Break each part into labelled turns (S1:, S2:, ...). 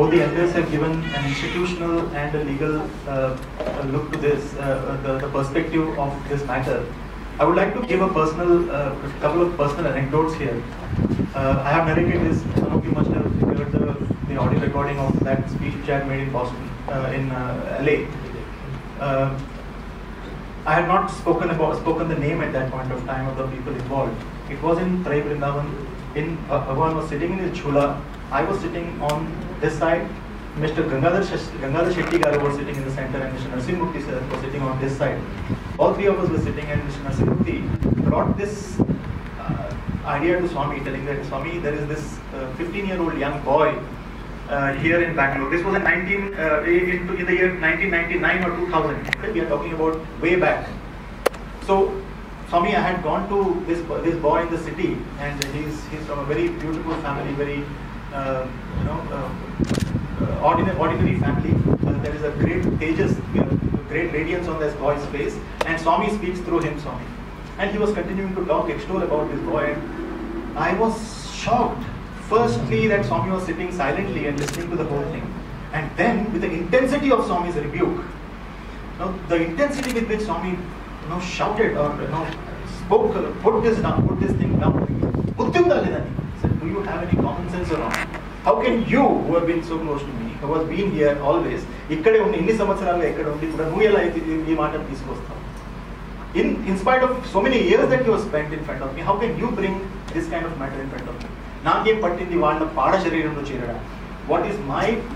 S1: both the elders have given an institutional and a legal look to this, the perspective of this matter. I would like to give a couple of personal anecdotes here. I have narrated this. Some of you must have heard the audio recording of that speech which I had made in Boston, in LA. I had not spoken the name at that point of time of the people involved. It was in Vrindavan. Bhagwan was sitting in his chula. I was sitting on this side. Mr. Gangadhar Shetty Garu was sitting in the center, and Mr. Narsimurti sir was sitting on this side. All three of us were sitting, and Mr. Narsimurti brought this idea to Swami, telling that, Swami, there is this 15-year-old young boy here in Bangalore. This was in the year 1999 or 2000. Okay? We are talking about way back. So, Swami, I had gone to this boy in the city, and he's from a very beautiful family, very ordinary family. There is a great tejas, great radiance on this boy's face, and Swami speaks through him, Swami. And he was continuing to talk, extol about this boy, and I was shocked. Firstly, that Swami was sitting silently and listening to the whole thing, and then with the intensity of Swami's rebuke, the intensity with which Swami shouted or spoke, put this thing down. Said, do you have any common sense or not? How can you, who have been so close to me, who has been here always, in spite of so many years that you have spent in front of me, how can you bring this kind of matter in front of me?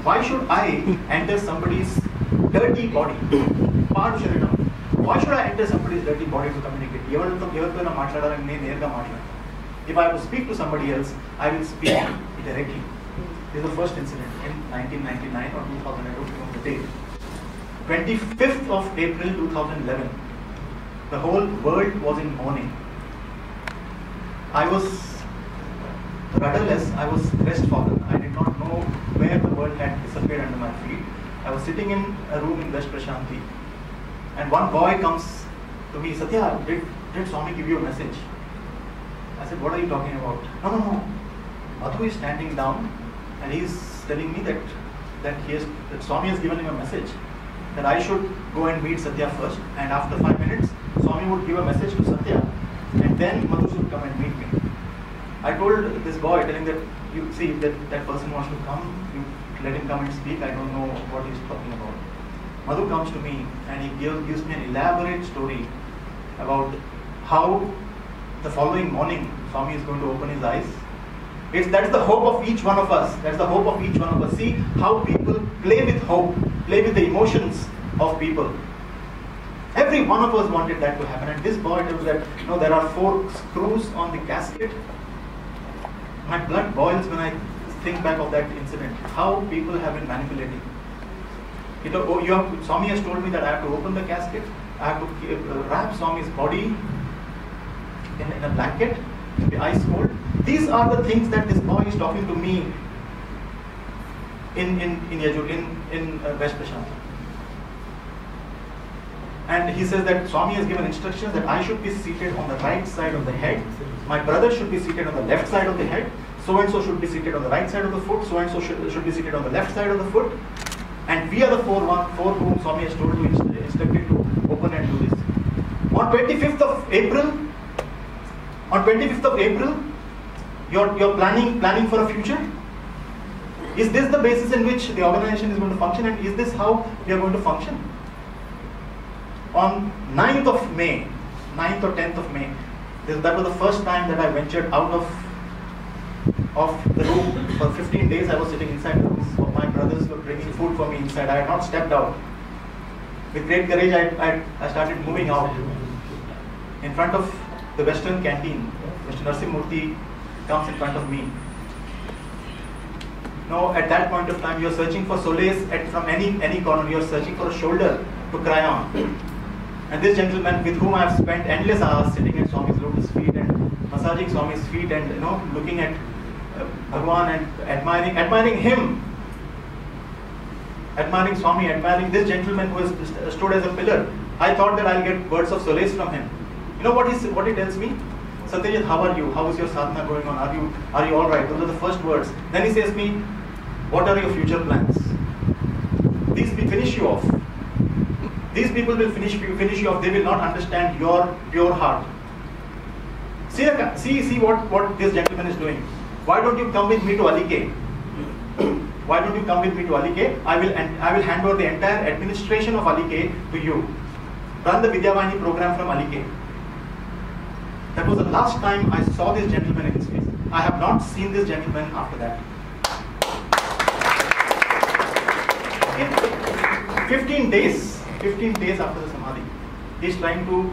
S1: Why should I enter somebody's dirty body? Why should I enter somebody's dirty body to communicate? If I have to speak to somebody else, I will speak directly. This is the first incident in 1999 or 2000, I don't remember the date. 25th of April 2011. The whole world was in mourning. I was rudderless, I was crestfallen. I did not know where the world had disappeared under my feet. I was sitting in a room in West Prashanti, and one boy comes to me, Sathya, did Swami give you a message? I said, what are you talking about? No. Madhu is standing down, and he is telling me that Swami has given him a message, that I should go and meet Sathya first, and after 5 minutes, Swami would give a message to Sathya, and then Madhu should come and meet me. I told this boy, telling that, you see, if that person wants to come, you let him come and speak. I don't know what he's talking about. Madhu comes to me, and he gives me an elaborate story about how the following morning Swami is going to open his eyes. That's the hope of each one of us. That's the hope of each one of us. See how people play with hope, play with the emotions of people. Every one of us wanted that to happen. And this boy tells that, there are 4 screws on the casket. My blood boils when I think back of that incident. How people have been manipulating. Swami has told me that I have to open the casket. I have to wrap Swami's body in a blanket, the ice cold. These are the things that this boy is talking to me in West Prashanti. And he says that Swami has given instructions that I should be seated on the right side of the head, my brother should be seated on the left side of the head, so-and-so should be seated on the right side of the foot, so-and-so should be seated on the left side of the foot, and we are the four whom Swami has told to instructed to open and do this. On 25th of April, you're planning for a future? Is this the basis in which the organization is going to function, and is this how we are going to function? On 9th or 10th of May, that was the first time that I ventured out of the room. For 15 days I was sitting inside the room. My brothers were bringing food for me inside. I had not stepped out. With great courage, I started moving out. In front of the Western canteen, Mr. Narsimurti comes in front of me. Now, at that point of time, you are searching for solace from any corner. You are searching for a shoulder to cry on. And this gentleman, with whom I have spent endless hours sitting at Swami's lotus feet and massaging Swami's feet and looking at Bhagwan and admiring him, admiring Swami, admiring this gentleman who has stood as a pillar. I thought that I'll get words of solace from him. You know what he tells me? Sathyajiit, how are you? How is your sadhana going on? Are you all right? Those are the first words. Then he says to me, What are your future plans? These will finish you off. These people will finish you off. They will not understand your pure heart. See what this gentleman is doing. Why don't you come with me to Alike? Why don't you come with me to Alike? I will hand over the entire administration of Alike to you. Run the Vidyavani program from Alike. That was the last time I saw this gentleman in his face. I have not seen this gentleman after that. In 15 days after the Samadhi, he is trying to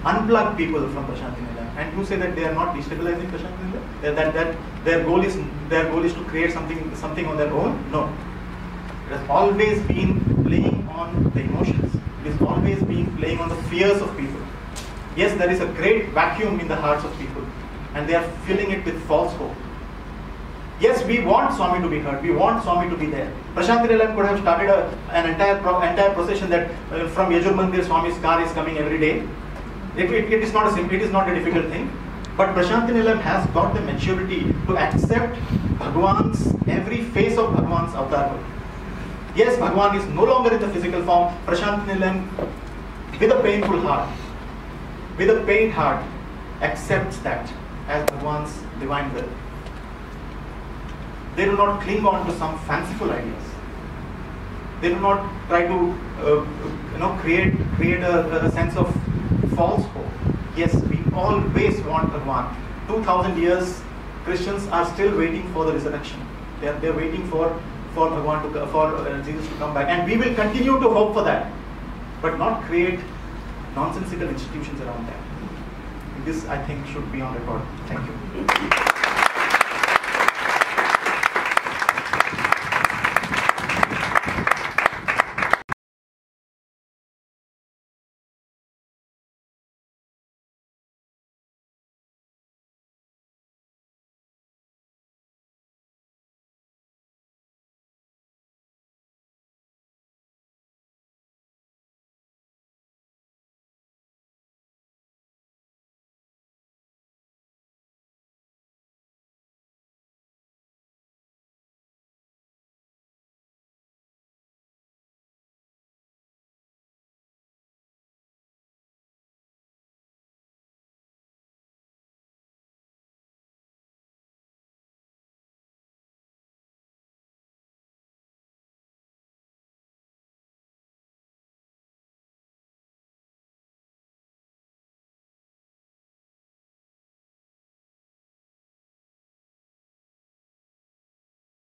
S1: unplug people from Prashanti Nilayam. And you say that they are not destabilizing Prashanti Nilayam? That their goal is to create something on their own? No. It has always been playing on the emotions. It is always been playing on the fears of people. Yes, there is a great vacuum in the hearts of people, and they are filling it with false hope. Yes, we want Swami to be heard. We want Swami to be there. Prashanti Nilayam could have started an entire procession that from Yajurmandir Swami's car is coming every day. It is not a difficult thing. But Prashanti Nilayam has got the maturity to accept every face of Bhagwan's avatar. Yes, Bhagwan is no longer in the physical form. Prashanti Nilayam, with a painful heart, with a pained heart, accepts that as Bhagwan's divine will. They do not cling on to some fanciful ideas. They do not try to create a sense of false hope. Yes, we always want Bhagwan. 2000 years, Christians are still waiting for the resurrection. They are waiting for Bhagwan for Jesus to come back, and we will continue to hope for that, but not create nonsensical institutions around that. This, I think, should be on record. Thank you.